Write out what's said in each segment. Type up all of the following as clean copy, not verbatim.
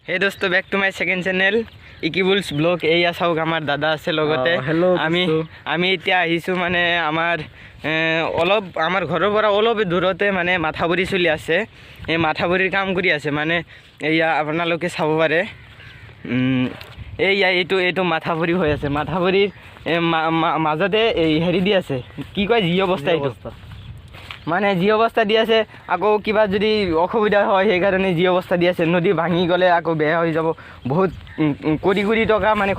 হে দোস্ত, back to my second channel ইকিবুলছ ব্লগ। এইয়া চাওক আমাৰ দাদা আছে লগতে। আমি এতিয়া আহিছোঁ মানে আমাৰ অলপ আমাৰ ঘৰৰ পৰা অলপ দূৰতে মানে মাথাবৰি চলি আছে। এই মাথাবৰিৰ কাম কৰি আছে মানে এইয়া আপোনালোকে চাব পাৰে। এইয়া এইটো মাথাবৰি হৈ আছে। মাথাবৰিৰ মাজতে এই হেৰি দি আছে, কি কয়, জি অৱস্থা। এইটো মানে যি অৱস্থা দি আছে, আকৌ কিবা যদি অসুবিধা হয় সেইকাৰণে যি অৱস্থা দি আছে। নদী ভাঙি গ'লে আকৌ বেয়া হৈ যাব। বহুত কোটি টকা মানে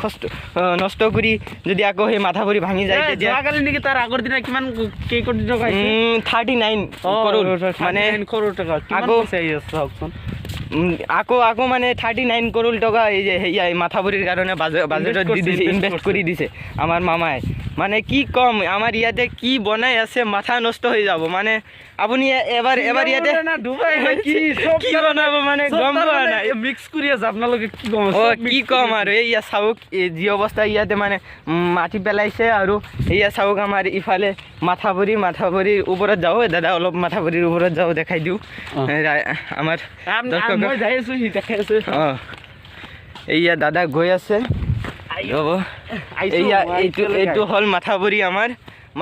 নষ্ট কৰি যদি আকৌ সেই মাথাবৰি ভাঙি যায় তেতিয়া যোৱাকালি নেকি তাৰ আগৰ দিনা কিমান কেই কোটি টকা 39 কৰোৰ মানে আকৌ মানে 39 কৰোৰ টকা এই যে সেয়া মাথাবৰিৰ কাৰণে বাজেটত দি দিছে, ইনভেষ্ট কৰি দিছে আমাৰ মামাই। মানে কি ক'ম, আমাৰ ইয়াতে কি বনাই আছে, মাথা নষ্ট হৈ যাব। মানে আপুনি এবাৰ ইয়াতে কি বনাব মানে গম পোৱা নাই, মিক্স কৰি আছে আপোনালোকে। কি ক'ম কি ক'ম আৰু এইয়া চাওক যি অৱস্থা ইয়াতে মানে মাটি পেলাইছে। আৰু এইয়া চাওক আমাৰ ইফালে মাথাবৰিৰ ওপৰত যাওঁ দাদা, অলপ মাথাবৰিৰ ওপৰত যাওঁ, দেখাই দিওঁ আমাৰ এইয়া দাদা গৈ আছে। এইয়া এইটো হ'ল মাথাবৰি। আমাৰ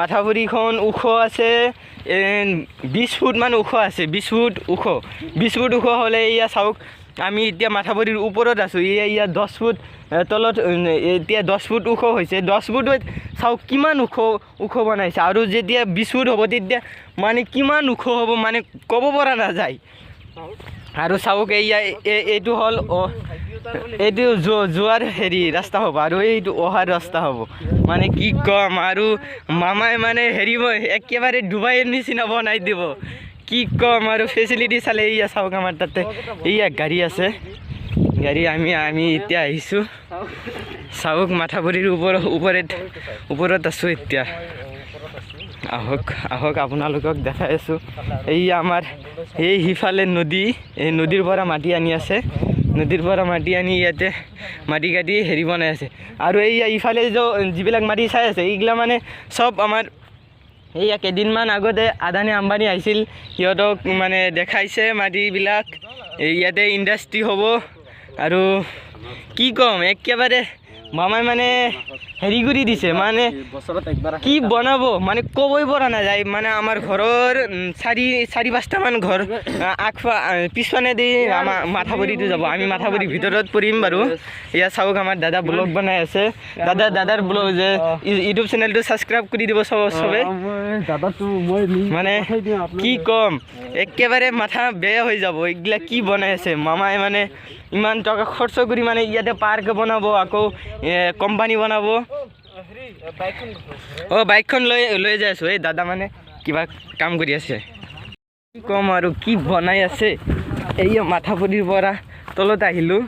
মাথাবৰিখন ওখ আছে 20 ফুট মান ওখ আছে। 20 ফুট ওখ হ'লে এইয়া চাওক, আমি এতিয়া মাথাবৰিৰ ওপৰত আছোঁ। এয়া 10 ফুট তলত, এতিয়া 10 ফুট ওখ হৈছে। 10 ফুট চাওক কিমান ওখ বনাইছে। আৰু যেতিয়া 20 ফুট হ'ব তেতিয়া মানে কিমান ওখ হ'ব মানে ক'ব পৰা নাযায়। আৰু চাওক এইটো হ'ল এইটো যোৱাৰ হেৰি ৰাস্তা হ'ব, আৰু এইটো অহাৰ ৰাস্তা হ'ব। মানে কি ক'ম, আৰু মামাই মানে হেৰি একেবাৰে ডুবাইৰ নিচিনা বনাই দিব। কি ক'ম আৰু ফেচিলিটি চালে এইয়া চাওক, আমাৰ তাতে এইয়া গাড়ী আছে। গাড়ী আমি এতিয়া আহিছোঁ। চাওক মাথাবৰিৰ ওপৰত আছোঁ এতিয়া। আহক আপোনালোকক দেখাই আছোঁ। এইয়া আমাৰ এই সিফালে নদী, এই নদীৰ পৰা মাটি আনি আছে। নদীৰ পৰা মাটি আনি ইয়াতে মাটি কাটি হেৰি বনাই আছে। আৰু এইয়া ইফালে যিবিলাক মাটি চাই আছে, এইগিলা মানে চব আমাৰ এইয়া কেইদিনমান আগতে আদানী আম্বানী আহিছিল, সিহঁতক মানে দেখাইছে মাটিবিলাক। ইয়াতে ইণ্ডাষ্ট্ৰি হ'ব। আৰু কি ক'ম, একেবাৰে মামাই মানে হেৰি কৰি দিছে। মানে কি বনাব মানে ক'বই পৰা নাযায়। মানে আমাৰ ঘৰৰ 4-5টামান ঘৰ পিছফানে দি আমাৰ মাথাবৰিটো যাব। আমি মাথাবৰিৰ ভিতৰত পৰিম বাৰু। এয়া চাওক, আমাৰ দাদা ব্লগ বনাই আছে। দাদাৰ ব্লগ যে ইউটিউব চেনেলটো ছাবস্ক্ৰাইব কৰি দিব চবে। মানে কি ক'ম, একেবাৰে মাথা বেয়া হৈ যাব। এইগিলা কি বনাই আছে মামাই, মানে ইমান টকা খৰচ কৰি মানে ইয়াতে পাৰ্ক বনাব, আকৌ কোম্পানী বনাব। বাইকখন লৈ যাই আছোঁ। এই দাদা মানে কিবা কাম কৰি আছে। কি ক'ম আৰু কি বনাই আছে। এই মাথাবৰিৰ পৰা তলত আহিলোঁ।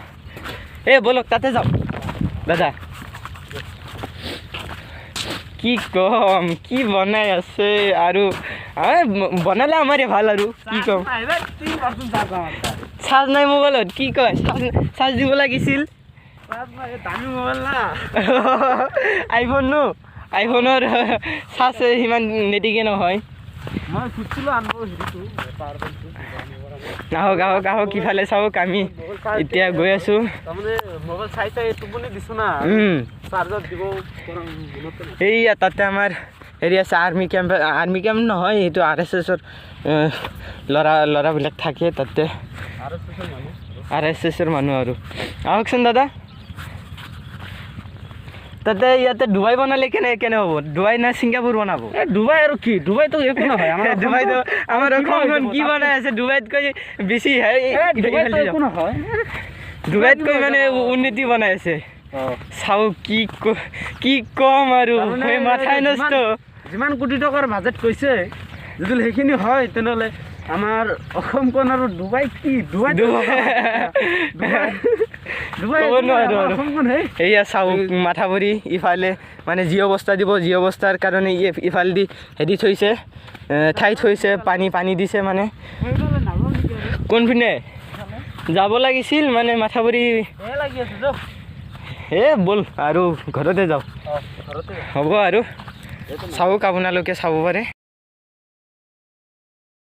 ব'লক তাতে যাওঁ দাদা। কি ক'ম, কি বনাই আছে। আৰু বনালে আমাৰে ভাল। আৰু কি ক'ম, চাৰ্জ নাই মোবাইলত। কি কয়, চাৰ্জ দিব লাগিছিল। আইফোনৰ চাৰ্জ সিমান নেটিকে নহয়। আহক ইফালে চাওক, আমি এতিয়া গৈ আছোঁ। এইয়া তাতে আমাৰ হেৰি আছে, আৰ্মি কেম্প নহয়, এইটো RSSৰ ল'ৰাবিলাক থাকে তাতে, RSSৰ মানুহ। আৰু আহকচোন দাদা। তাতে ইয়াতে ডুবাই বনালে কেনে হ'ব? ডুবাই না ছিংগাপুৰ বনাব? ডুবাই আৰু কি, ডুবাইতো একো নহয়। ডুবাইতো আমাৰ অসমখন কি বনাই আছে, ডুবাইতকৈ বেছি ডুবাইতকৈ মানে উন্নতি বনাই আছে। চাওক কি ক'ম আৰু, মাথাই নষ্ট। যিমান কোটি টকাৰ বাজেট কৈছে, যদি সেইখিনি হয় তেনেহ'লে আমাৰ অসমখন আৰু ডুবাই কি এইয়া চাওক মাথাবৰি ইফালে মানে যি অৱস্থা দিব, যি অৱস্থাৰ কাৰণে ইফালেদি হেৰি থৈছে, ঠাই থৈছে, পানী দিছে। মানে কোনপিনে যাব লাগিছিল, মানে মাথাবৰি ব'ল আৰু ঘৰতে যাওঁ। হ'ব আৰু চাওক, আপোনালোকে চাব পাৰে।